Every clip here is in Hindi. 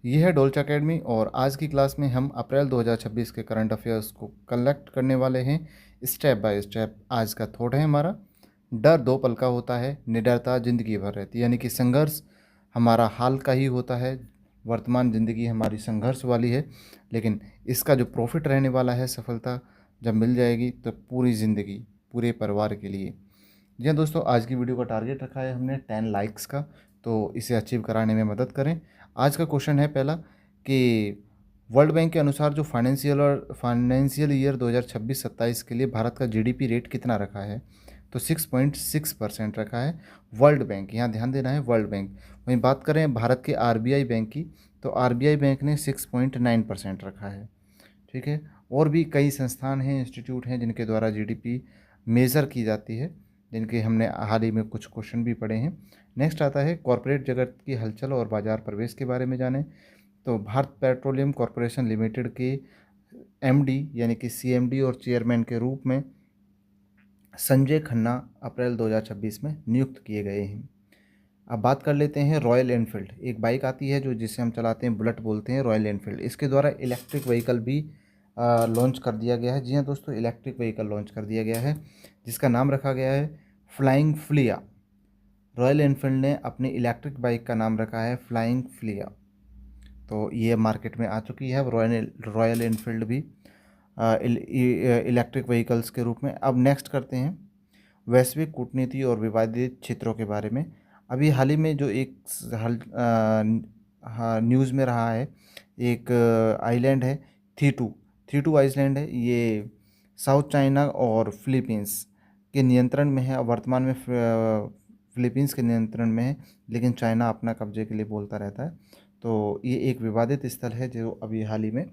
ये है डोल्चा अकेडमी और आज की क्लास में हम अप्रैल 2026 के करंट अफेयर्स को कलेक्ट करने वाले हैं स्टेप बाय स्टेप। आज का थॉट है हमारा, डर दो पल का होता है, निडरता ज़िंदगी भर रहती है। यानी कि संघर्ष हमारा हाल का ही होता है, वर्तमान ज़िंदगी हमारी संघर्ष वाली है, लेकिन इसका जो प्रॉफिट रहने वाला है, सफलता जब मिल जाएगी तो पूरी ज़िंदगी, पूरे परिवार के लिए। जी हाँ दोस्तों, आज की वीडियो का टारगेट रखा है हमने 10 लाइक्स का, तो इसे अचीव कराने में मदद करें। आज का क्वेश्चन है पहला कि वर्ल्ड बैंक के अनुसार जो फाइनेंशियल ईयर 2026-27 के लिए भारत का जीडीपी रेट कितना रखा है? तो 6.6% रखा है वर्ल्ड बैंक। यहाँ ध्यान देना है, वर्ल्ड बैंक। वहीं बात करें भारत के आरबीआई बैंक की, तो आरबीआई बैंक ने 6.9% रखा है। ठीक है, और भी कई संस्थान हैं, इंस्टीट्यूट हैं जिनके द्वारा जीडीपी मेज़र की जाती है, जिनके हमने हाल ही में कुछ क्वेश्चन भी पढ़े हैं। नेक्स्ट आता है कॉरपोरेट जगत की हलचल और बाजार प्रवेश के बारे में जानें। तो भारत पेट्रोलियम कॉरपोरेशन लिमिटेड के एमडी यानी कि सीएमडी और चेयरमैन के रूप में संजय खन्ना अप्रैल 2026 में नियुक्त किए गए हैं। अब बात कर लेते हैं रॉयल एनफील्ड। एक बाइक आती है जो जिसे हम चलाते हैं, बुलेट बोलते हैं, रॉयल एनफील्ड। इसके द्वारा इलेक्ट्रिक व्हीकल भी लॉन्च कर दिया गया है। जी हाँ दोस्तों, इलेक्ट्रिक व्हीकल लॉन्च कर दिया गया है जिसका नाम रखा गया है फ्लाइंग फ्लिया। रॉयल एनफील्ड ने अपनी इलेक्ट्रिक बाइक का नाम रखा है फ्लाइंग फ्लिया। तो ये मार्केट में आ चुकी है रॉयल एनफील्ड भी इलेक्ट्रिक व्हीकल्स के रूप में। अब नेक्स्ट करते हैं वैश्विक कूटनीति और विवादित क्षेत्रों के बारे में। अभी हाल ही में जो एक न्यूज़ में रहा है, एक आइलैंड है थीटू। थीटू आइलैंड है, ये साउथ चाइना और फिलीपींस के नियंत्रण में है। वर्तमान में फिलीपींस के नियंत्रण में है, लेकिन चाइना अपना कब्जे के लिए बोलता रहता है। तो ये एक विवादित स्थल है जो अभी हाल ही में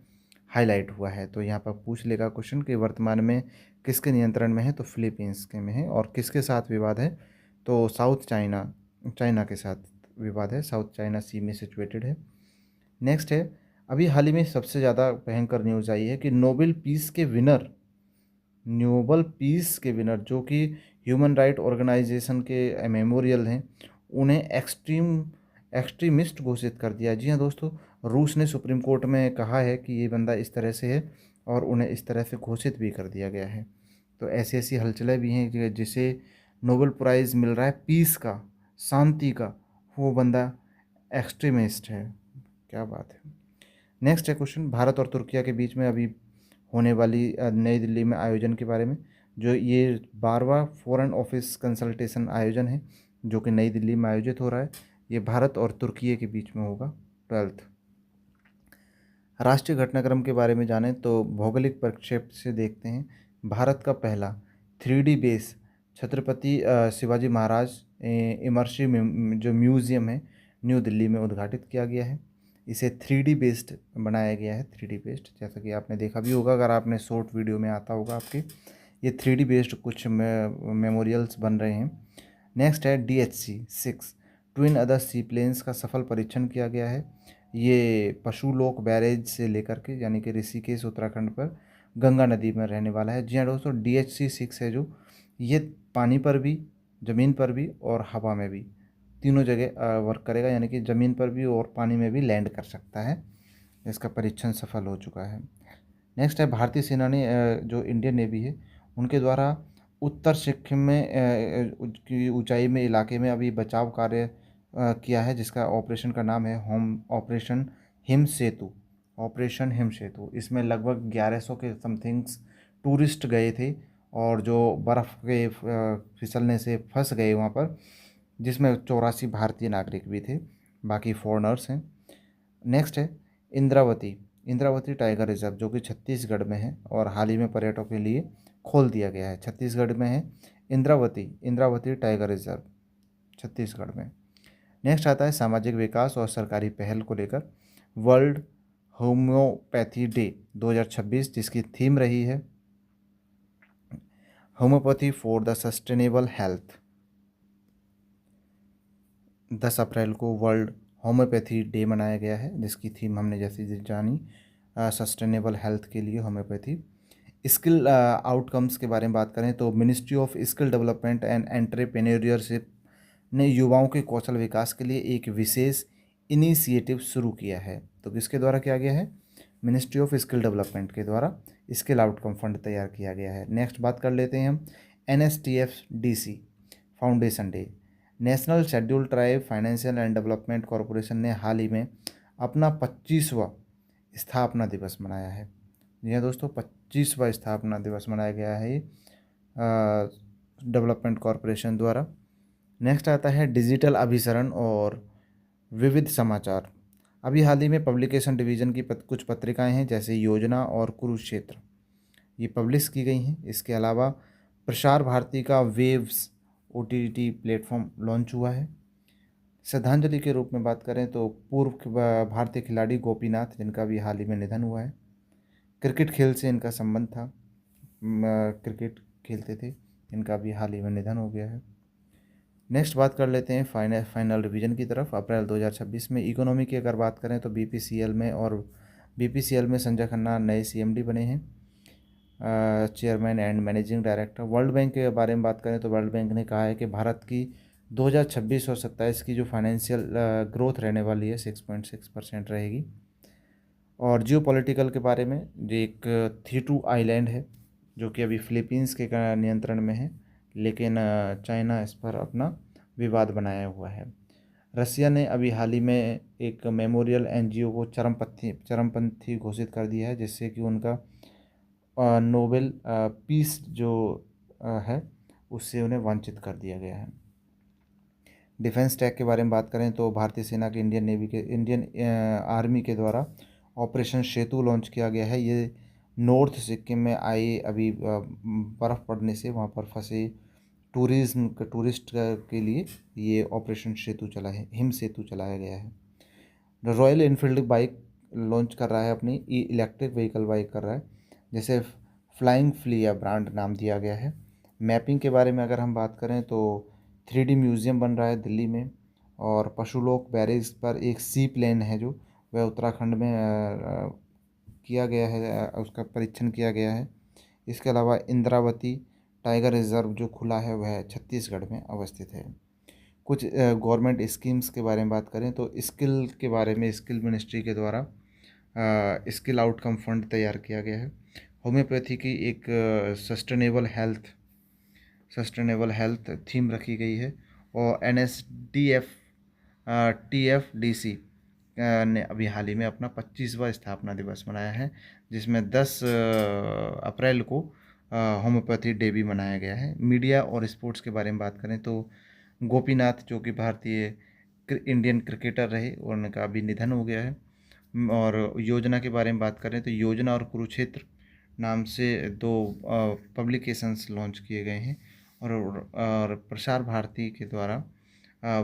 हाईलाइट हुआ है। तो यहाँ पर पूछ लेगा क्वेश्चन कि वर्तमान में किसके नियंत्रण में है? तो फिलीपींस के में है। और किसके साथ विवाद है? तो साउथ चाइना के साथ विवाद है, साउथ चाइना सी में सिचुएटेड है। नेक्स्ट है, अभी हाल ही में सबसे ज़्यादा भयंकर न्यूज़ आई है कि नोबल पीस के विनर जो कि ह्यूमन राइट ऑर्गेनाइजेशन के मेमोरियल हैं, उन्हें एक्सट्रीमिस्ट घोषित कर दिया। जी हाँ दोस्तों, रूस ने सुप्रीम कोर्ट में कहा है कि ये बंदा इस तरह से है और उन्हें इस तरह से घोषित भी कर दिया गया है। तो ऐसी ऐसी हलचलें भी हैं कि जिसे नोबेल प्राइज़ मिल रहा है पीस का, शांति का, वो बंदा एक्सट्रीमिस्ट है। क्या बात है। नेक्स्ट है क्वेश्चन भारत और तुर्किया के बीच में अभी होने वाली नई दिल्ली में आयोजन के बारे में। जो ये 12वां फॉरेन ऑफिस कंसल्टेशन आयोजन है जो कि नई दिल्ली में आयोजित हो रहा है, ये भारत और तुर्की के बीच में होगा। 12th राष्ट्रीय घटनाक्रम के बारे में जानें तो भौगोलिक प्रक्षेप से देखते हैं। भारत का पहला 3D base Chhatrapati Shivaji Maharaj immersive जो म्यूज़ियम है, न्यू दिल्ली में उद्घाटित किया गया है। इसे 3D बेस्ड बनाया गया है। 3D बेस्ड, जैसा कि आपने देखा भी होगा, अगर आपने शॉर्ट वीडियो में आता होगा आपके, ये 3D बेस्ड कुछ मेमोरियल्स बन रहे हैं। नेक्स्ट है DHC-6 ट्विन अदर सी प्लेन्स का सफल परीक्षण किया गया है। ये पशुलोक बैरेज से लेकर के यानी कि ऋषिकेश उत्तराखंड पर गंगा नदी में रहने वाला है। जी हाँ दोस्तों, DHC-6 है जो ये पानी पर भी, ज़मीन पर भी और हवा में भी, तीनों जगह वर्क करेगा, यानी कि ज़मीन पर भी और पानी में भी लैंड कर सकता है। इसका परीक्षण सफल हो चुका है। नेक्स्ट है भारतीय सेना ने जो इंडियन नेवी है उनके द्वारा उत्तर सिक्किम में की ऊंचाई में इलाके में अभी बचाव कार्य किया है, जिसका ऑपरेशन का नाम है हिम सेतु। ऑपरेशन हिम सेतु, इसमें लगभग 1100 के समथिंग्स टूरिस्ट गए थे और जो बर्फ़ के फिसलने से फंस गए वहाँ पर, जिसमें 84 भारतीय नागरिक भी थे, बाकी फॉरेनर्स हैं। नेक्स्ट है इंद्रावती टाइगर रिजर्व जो कि छत्तीसगढ़ में है और हाल ही में पर्यटकों के लिए खोल दिया गया है। छत्तीसगढ़ में है इंद्रावती टाइगर रिजर्व, छत्तीसगढ़ में। नेक्स्ट आता है सामाजिक विकास और सरकारी पहल को लेकर वर्ल्ड होम्योपैथी डे 2026, जिसकी थीम रही है homeopathy for the sustainable health. 10 अप्रैल को वर्ल्ड होम्योपैथी डे मनाया गया है, जिसकी थीम हमने जैसी जानी, सस्टेनेबल हेल्थ के लिए होम्योपैथी। स्किल आउटकम्स के बारे में बात करें तो ministry of skill development and entrepreneurship ने युवाओं के कौशल विकास के लिए एक विशेष इनिशिएटिव शुरू किया है। तो किसके द्वारा किया गया है? मिनिस्ट्री ऑफ स्किल डेवलपमेंट के द्वारा स्किल आउटकम फंड तैयार किया गया है। नेक्स्ट बात कर लेते हैं हम NSTFDC foundation day. National schedule tribe financial and development corporation ने हाल ही में अपना 25वां स्थापना दिवस मनाया है। जी हाँ दोस्तों, 25वां स्थापना दिवस मनाया गया है डेवलपमेंट कॉरपोरेशन द्वारा। नेक्स्ट आता है डिजिटल अभिसरण और विविध समाचार। अभी हाल ही में पब्लिकेशन डिवीज़न की कुछ पत्रिकाएं हैं, जैसे योजना और कुरुक्षेत्र, ये पब्लिश की गई हैं। इसके अलावा प्रसार भारती का वेव्स OTT प्लेटफॉर्म लॉन्च हुआ है। श्रद्धांजलि के रूप में बात करें तो पूर्व भारतीय खिलाड़ी गोपीनाथ, जिनका भी हाल ही में निधन हुआ है। क्रिकेट खेल से इनका संबंध था, क्रिकेट खेलते थे, इनका भी हाल ही में निधन हो गया है। नेक्स्ट बात कर लेते हैं फाइनल रिवीजन की तरफ। अप्रैल 2026 में इकोनॉमी की अगर बात करें तो BPCL में संजय खन्ना नए CMD बने हैं, chairman and managing director. World bank के बारे में बात करें तो वर्ल्ड बैंक ने कहा है कि भारत की 2026 और 27 की जो फाइनेंशियल ग्रोथ रहने वाली है 6.6% रहेगी। और जियो पॉलिटिकल के बारे में, जो एक थीटू आइलैंड है जो कि अभी फिलीपींस के नियंत्रण में है, लेकिन चाइना इस पर अपना विवाद बनाया हुआ है। रसिया ने अभी हाल ही में एक मेमोरियल NGO को चरमपंथी घोषित कर दिया है, जिससे कि उनका नोबेल पीस जो है उससे उन्हें वंचित कर दिया गया है। डिफेंस टेक के बारे में बात करें तो भारतीय सेना के इंडियन आर्मी के द्वारा ऑपरेशन सेतु लॉन्च किया गया है। ये नॉर्थ सिक्किम में आए अभी बर्फ़ पड़ने से वहाँ पर फंसे टूरिस्ट के लिए ये ऑपरेशन सेतु चला है, हिम सेतु चलाया गया है। रॉयल एनफील्ड बाइक लॉन्च कर रहा है, अपनी इलेक्ट्रिक व्हीकल बाइक कर रहा है, जैसे फ्लाइंग फ्लिया ब्रांड नाम दिया गया है। मैपिंग के बारे में अगर हम बात करें तो 3D म्यूज़ियम बन रहा है दिल्ली में, और पशुलोक बैरेज पर एक सी प्लेन है जो वह उत्तराखंड में किया गया है, उसका परीक्षण किया गया है। इसके अलावा इंद्रावती टाइगर रिजर्व जो खुला है वह छत्तीसगढ़ में अवस्थित है। कुछ गवर्नमेंट स्कीम्स के बारे में बात करें तो स्किल के बारे में स्किल मिनिस्ट्री के द्वारा स्किल आउटकम फंड तैयार किया गया है। होम्योपैथी की एक सस्टेनेबल हेल्थ थीम रखी गई है। और TFDC ने अभी हाल ही में अपना 25वां स्थापना दिवस मनाया है, जिसमें 10 अप्रैल को होम्योपैथी डे भी मनाया गया है। मीडिया और स्पोर्ट्स के बारे में बात करें तो गोपीनाथ, जो कि भारतीय इंडियन क्रिकेटर रहे, उनका अभी निधन हो गया है। और योजना के बारे में बात करें तो योजना और कुरुक्षेत्र नाम से 2 पब्लिकेशंस लॉन्च किए गए हैं। और प्रसार भारती के द्वारा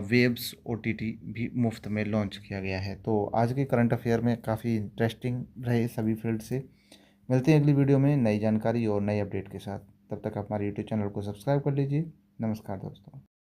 वेब्स OTT भी मुफ्त में लॉन्च किया गया है। तो आज के करंट अफेयर में काफ़ी इंटरेस्टिंग रहे सभी फील्ड से। मिलते हैं अगली वीडियो में नई जानकारी और नई अपडेट के साथ। तब तक आप हमारे YouTube चैनल को सब्सक्राइब कर लीजिए। नमस्कार दोस्तों।